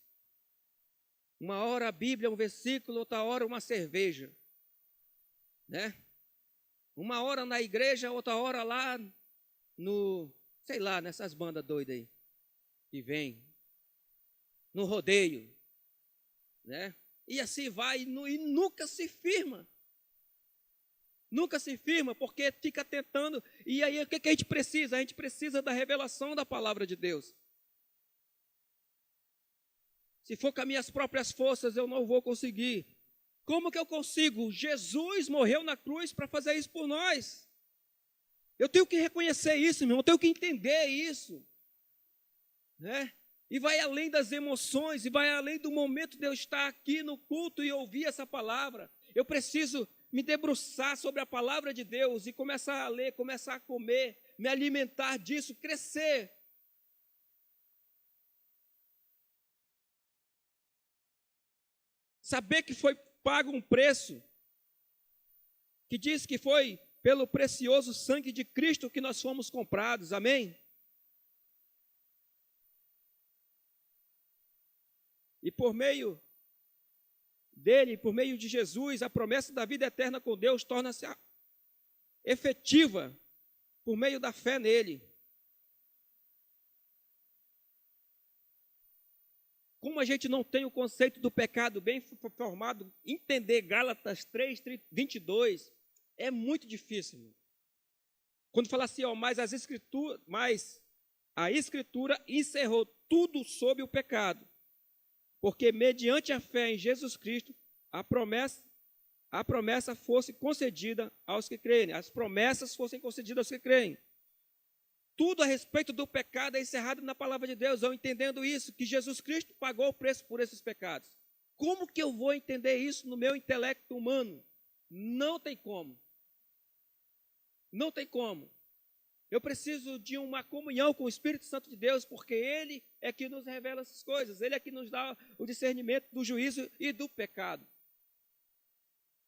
Uma hora a Bíblia, um versículo, outra hora uma cerveja. Né? Uma hora na igreja, outra hora lá sei lá, nessas bandas doidas aí, que vem, no rodeio, né? E assim vai, e nunca se firma. Nunca se firma, porque fica tentando. E aí, o que a gente precisa? A gente precisa da revelação da palavra de Deus. Se for com as minhas próprias forças, eu não vou conseguir. Como que eu consigo? Jesus morreu na cruz para fazer isso por nós. Eu tenho que reconhecer isso, meu irmão. Eu tenho que entender isso. Né? E vai além das emoções, e vai além do momento de eu estar aqui no culto e ouvir essa palavra. Eu preciso me debruçar sobre a palavra de Deus e começar a ler, começar a comer, me alimentar disso, crescer. Saber que foi pago um preço que diz que foi pelo precioso sangue de Cristo que nós fomos comprados, amém? E por meio dele, por meio de Jesus, a promessa da vida eterna com Deus torna-se efetiva por meio da fé nele. Como a gente não tem o conceito do pecado bem formado, entender Gálatas 3, 22 é muito difícil. Irmão. Quando fala assim, mas a Escritura encerrou tudo sobre o pecado, porque mediante a fé em Jesus Cristo, a promessa fosse concedida aos que creem. As promessas fossem concedidas aos que creem. Tudo a respeito do pecado é encerrado na palavra de Deus. Eu entendendo isso, que Jesus Cristo pagou o preço por esses pecados. Como que eu vou entender isso no meu intelecto humano? Não tem como. Não tem como. Eu preciso de uma comunhão com o Espírito Santo de Deus, porque Ele é que nos revela essas coisas. Ele é que nos dá o discernimento do juízo e do pecado.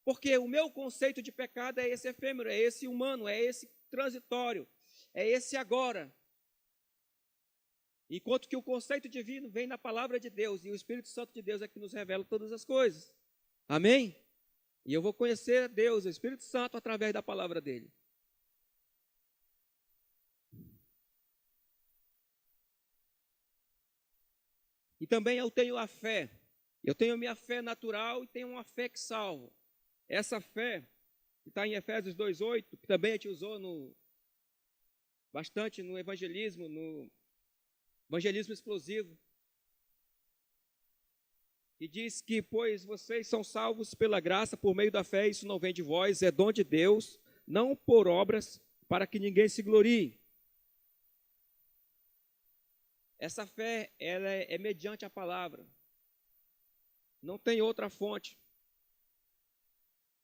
Porque o meu conceito de pecado é esse efêmero, é esse humano, é esse transitório, é esse agora. Enquanto que o conceito divino vem na palavra de Deus, e o Espírito Santo de Deus é que nos revela todas as coisas. Amém? E eu vou conhecer Deus, o Espírito Santo, através da palavra dele. E também eu tenho a fé. Eu tenho a minha fé natural e tenho uma fé que salva. Essa fé, que está em Efésios 2,8, que também a gente usou bastante no evangelismo explosivo, e diz que, pois vocês são salvos pela graça, por meio da fé, isso não vem de vós, é dom de Deus, não por obras, para que ninguém se glorie. Essa fé, ela é mediante a palavra. Não tem outra fonte.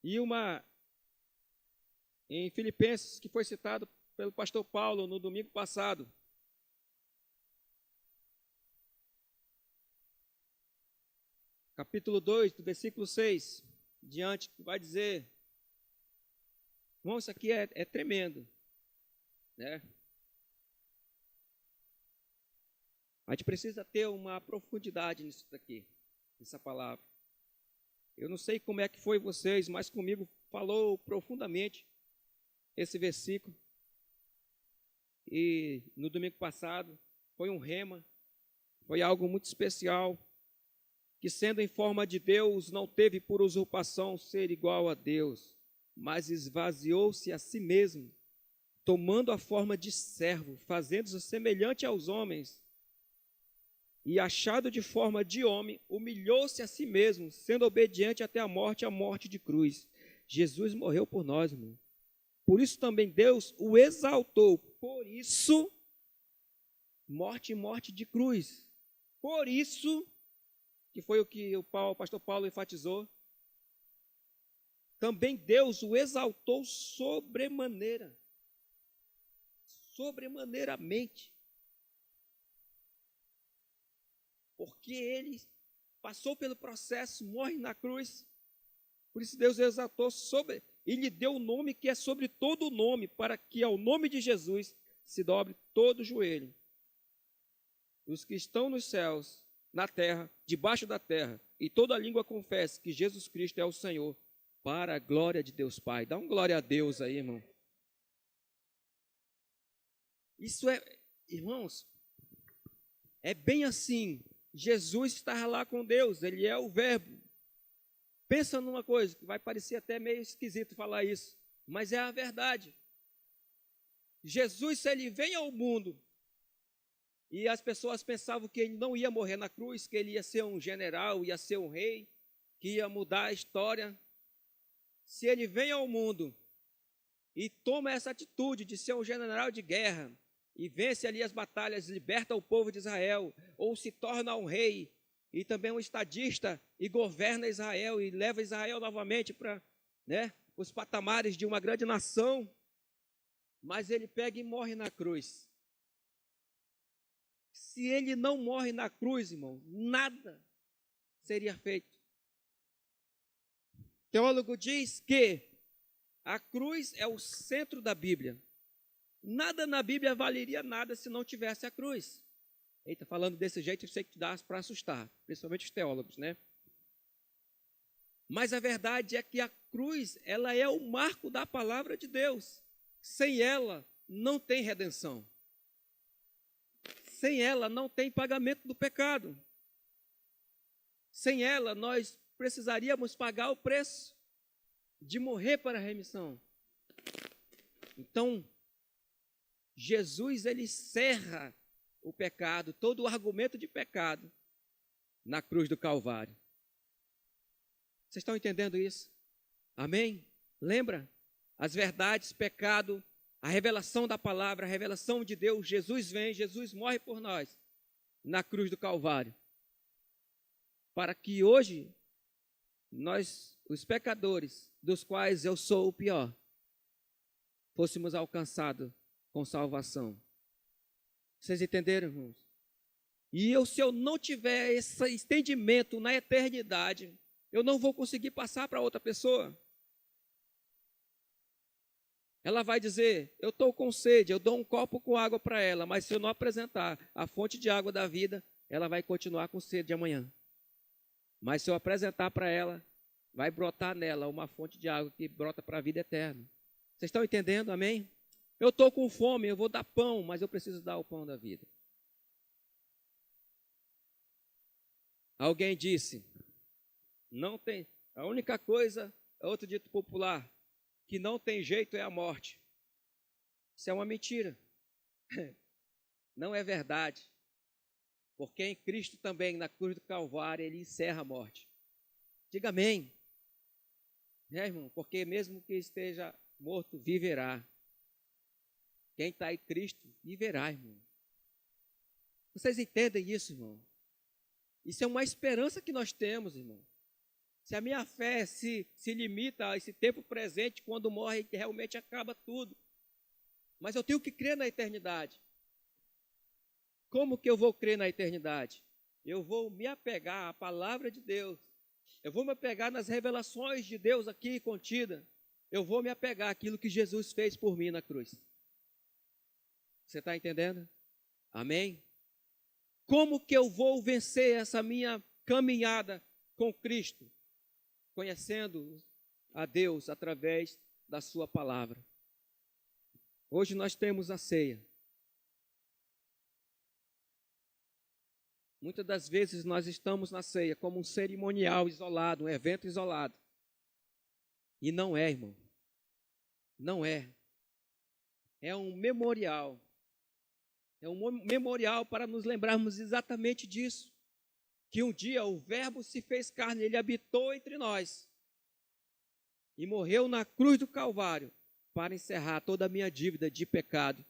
E em Filipenses, que foi citado pelo pastor Paulo no domingo passado. Capítulo 2, do versículo 6, diante, vai dizer, irmão, isso aqui é tremendo, né? A gente precisa ter uma profundidade nisso daqui, nessa palavra. Eu não sei como é que foi vocês, mas comigo falou profundamente esse versículo. E no domingo passado foi um rema, foi algo muito especial, que sendo em forma de Deus, não teve por usurpação ser igual a Deus, mas esvaziou-se a si mesmo, tomando a forma de servo, fazendo-se semelhante aos homens, e achado de forma de homem, humilhou-se a si mesmo, sendo obediente até a morte de cruz. Jesus morreu por nós, irmão. Por isso também Deus o exaltou. Por isso, morte de cruz. Por isso, que foi o que o pastor Paulo enfatizou, também Deus o exaltou sobremaneiramente. Porque ele passou pelo processo, morre na cruz. Por isso Deus exaltou e lhe deu o nome que é sobre todo o nome, para que ao nome de Jesus se dobre todo o joelho. Os que estão nos céus, na terra, debaixo da terra, e toda língua confesse que Jesus Cristo é o Senhor, para a glória de Deus Pai. Dá um glória a Deus aí, irmão. Isso irmãos, é bem assim. Jesus está lá com Deus, ele é o verbo. Pensa numa coisa, que vai parecer até meio esquisito falar isso, mas é a verdade. Jesus, se ele vem ao mundo, e as pessoas pensavam que ele não ia morrer na cruz, que ele ia ser um general, ia ser um rei, que ia mudar a história. Se ele vem ao mundo e toma essa atitude de ser um general de guerra, e vence ali as batalhas, liberta o povo de Israel, ou se torna um rei, e também um estadista, e governa Israel, e leva Israel novamente para os patamares de uma grande nação, mas ele pega e morre na cruz. Se ele não morre na cruz, irmão, nada seria feito. O teólogo diz que A cruz é o centro da Bíblia. Nada na Bíblia valeria nada se não tivesse a cruz. Eita, falando desse jeito, eu sei que dá para assustar, principalmente os teólogos, né? Mas a verdade é que a cruz, ela é o marco da palavra de Deus. Sem ela, não tem redenção. Sem ela, não tem pagamento do pecado. Sem ela, nós precisaríamos pagar o preço de morrer para a remissão. Então, Jesus, ele encerra o pecado, todo o argumento de pecado, na cruz do Calvário. Vocês estão entendendo isso? Amém? Lembra? As verdades, pecado, a revelação da palavra, a revelação de Deus. Jesus vem, Jesus morre por nós, na cruz do Calvário. Para que hoje, nós, os pecadores, dos quais eu sou o pior, fôssemos alcançados com salvação. Vocês entenderam, irmãos? E se eu não tiver esse entendimento na eternidade, eu não vou conseguir passar para outra pessoa. Ela vai dizer, eu estou com sede, eu dou um copo com água para ela, mas se eu não apresentar a fonte de água da vida, ela vai continuar com sede amanhã. Mas se eu apresentar para ela, vai brotar nela uma fonte de água que brota para a vida eterna. Vocês estão entendendo? Amém? Eu estou com fome, eu vou dar pão, mas eu preciso dar o pão da vida. Alguém disse, não tem, a única coisa, é outro dito popular, que não tem jeito é a morte. Isso é uma mentira. Não é verdade. Porque em Cristo também, na cruz do Calvário, ele encerra a morte. Diga amém. Né, irmão? Porque mesmo que esteja morto, viverá. Quem está em Cristo, viverá, irmão. Vocês entendem isso, irmão? Isso é uma esperança que nós temos, irmão. Se a minha fé se limita a esse tempo presente, quando morre, realmente acaba tudo. Mas eu tenho que crer na eternidade. Como que eu vou crer na eternidade? Eu vou me apegar à palavra de Deus. Eu vou me apegar nas revelações de Deus aqui contida. Eu vou me apegar àquilo que Jesus fez por mim na cruz. Você está entendendo? Amém? Como que eu vou vencer essa minha caminhada com Cristo? Conhecendo a Deus através da sua palavra. Hoje nós temos a ceia. Muitas das vezes nós estamos na ceia como um cerimonial isolado, um evento isolado. E não é, irmão. Não é. É um memorial. É um memorial para nos lembrarmos exatamente disso. Que um dia o Verbo se fez carne, ele habitou entre nós. E morreu na cruz do Calvário para encerrar toda a minha dívida de pecado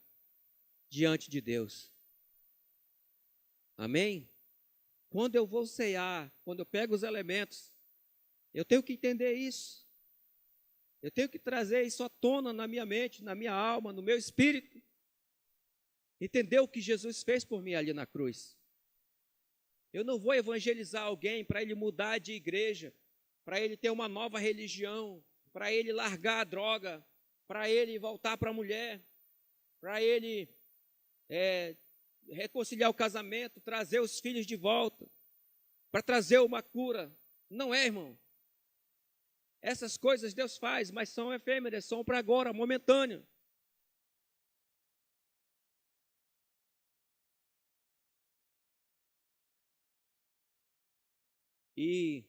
diante de Deus. Amém? Quando eu vou ceiar, quando eu pego os elementos, eu tenho que entender isso. Eu tenho que trazer isso à tona na minha mente, na minha alma, no meu espírito. Entender o que Jesus fez por mim ali na cruz. Eu não vou evangelizar alguém para ele mudar de igreja, para ele ter uma nova religião, para ele largar a droga, para ele voltar para a mulher, para ele reconciliar o casamento, trazer os filhos de volta, para trazer uma cura. Não é, irmão. Essas coisas Deus faz, mas são efêmeras, são para agora, momentâneas. E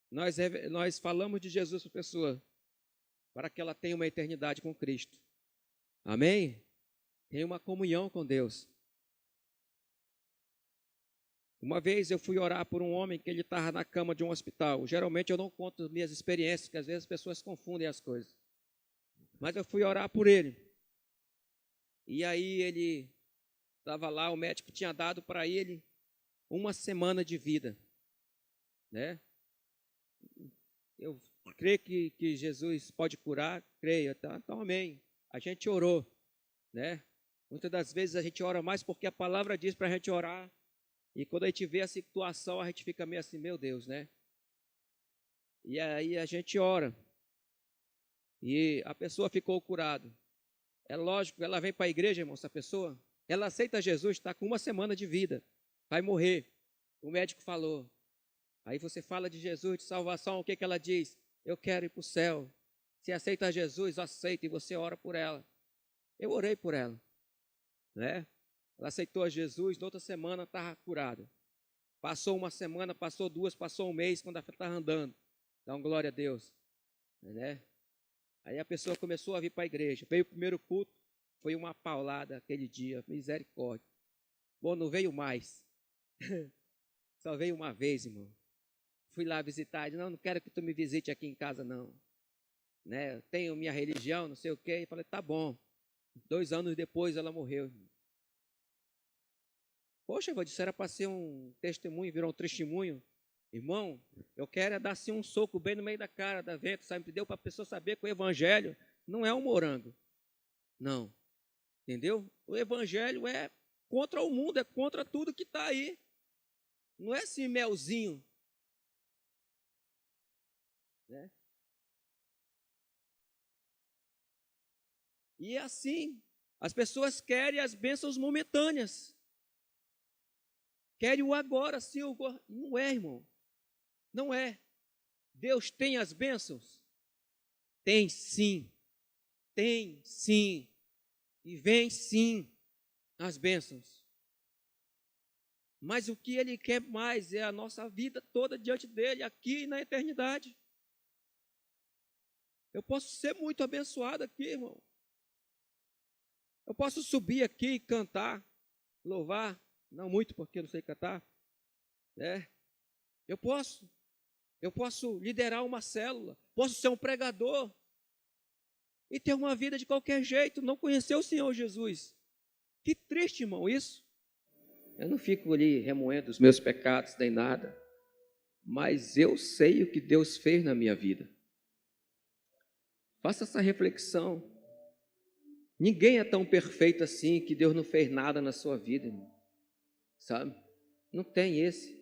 nós falamos de Jesus para a pessoa, para que ela tenha uma eternidade com Cristo. Amém? Tenha uma comunhão com Deus. Uma vez eu fui orar por um homem que ele estava na cama de um hospital. Geralmente eu não conto minhas experiências, porque às vezes as pessoas confundem as coisas. Mas eu fui orar por ele. E aí ele estava lá, o médico tinha dado para ele 1 semana de vida. Né? Eu creio que Jesus pode curar, creio, então amém. A gente orou, né? Muitas das vezes a gente ora mais porque a palavra diz para a gente orar, e quando a gente vê a situação, a gente fica meio assim, meu Deus, né? E aí a gente ora. e a pessoa ficou curada. É lógico, ela vem para a igreja, irmão, essa pessoa, ela aceita Jesus, está com 1 semana de vida, vai morrer. O médico falou. Aí você fala de Jesus, de salvação, o que ela diz? Eu quero ir para o céu. Se aceita Jesus, aceita, e você ora por ela. Eu orei por ela, né? Ela aceitou a Jesus, na outra semana estava curada. Passou 1 semana, passou 2, passou 1 mês, quando ela estava andando. Então, glória a Deus, né? Aí a pessoa começou a vir para a igreja. Veio o primeiro culto, foi uma paulada aquele dia, misericórdia. Bom, não veio mais. Só veio uma vez, irmão. Fui lá visitar, não quero que tu me visite aqui em casa, não. Né? Eu tenho minha religião, não sei o quê. E falei, tá bom. 2 anos depois ela morreu, irmão. Poxa, isso era para ser um testemunho, virou um testemunho. Irmão, eu quero é dar assim um soco bem no meio da cara da vento, sabe? Entendeu? Para a pessoa saber que o evangelho não é um morango. Não. Entendeu? O evangelho é contra o mundo, é contra tudo que está aí. Não é assim melzinho. Né? E assim, as pessoas querem as bênçãos momentâneas. Querem o agora, sim, o agora. Não é, irmão. Não é. Deus tem as bênçãos? Tem sim. Tem sim. E vem sim as bênçãos. Mas o que Ele quer mais é a nossa vida toda diante dEle, aqui e na eternidade. Eu posso ser muito abençoado aqui, irmão. Eu posso subir aqui e cantar, louvar, não muito porque eu não sei cantar, né? Eu posso liderar uma célula, posso ser um pregador e ter uma vida de qualquer jeito, não conhecer o Senhor Jesus. Que triste, irmão, isso. Eu não fico ali remoendo os meus pecados nem nada, mas eu sei o que Deus fez na minha vida. Faça essa reflexão. Ninguém é tão perfeito assim que Deus não fez nada na sua vida, irmão. Sabe? Não tem esse.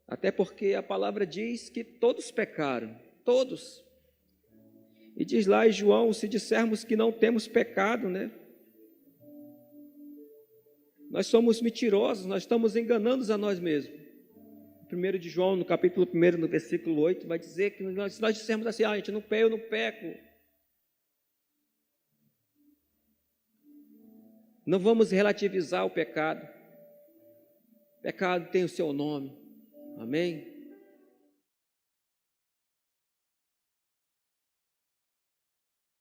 Até porque a palavra diz que todos pecaram, todos. E diz lá em João, se dissermos que não temos pecado, né? Nós somos mentirosos, nós estamos enganando a nós mesmos. 1 de João, no capítulo 1, no versículo 8, vai dizer que se nós dissermos assim, gente, eu não peco. Não vamos relativizar o pecado. O pecado tem o seu nome. Amém?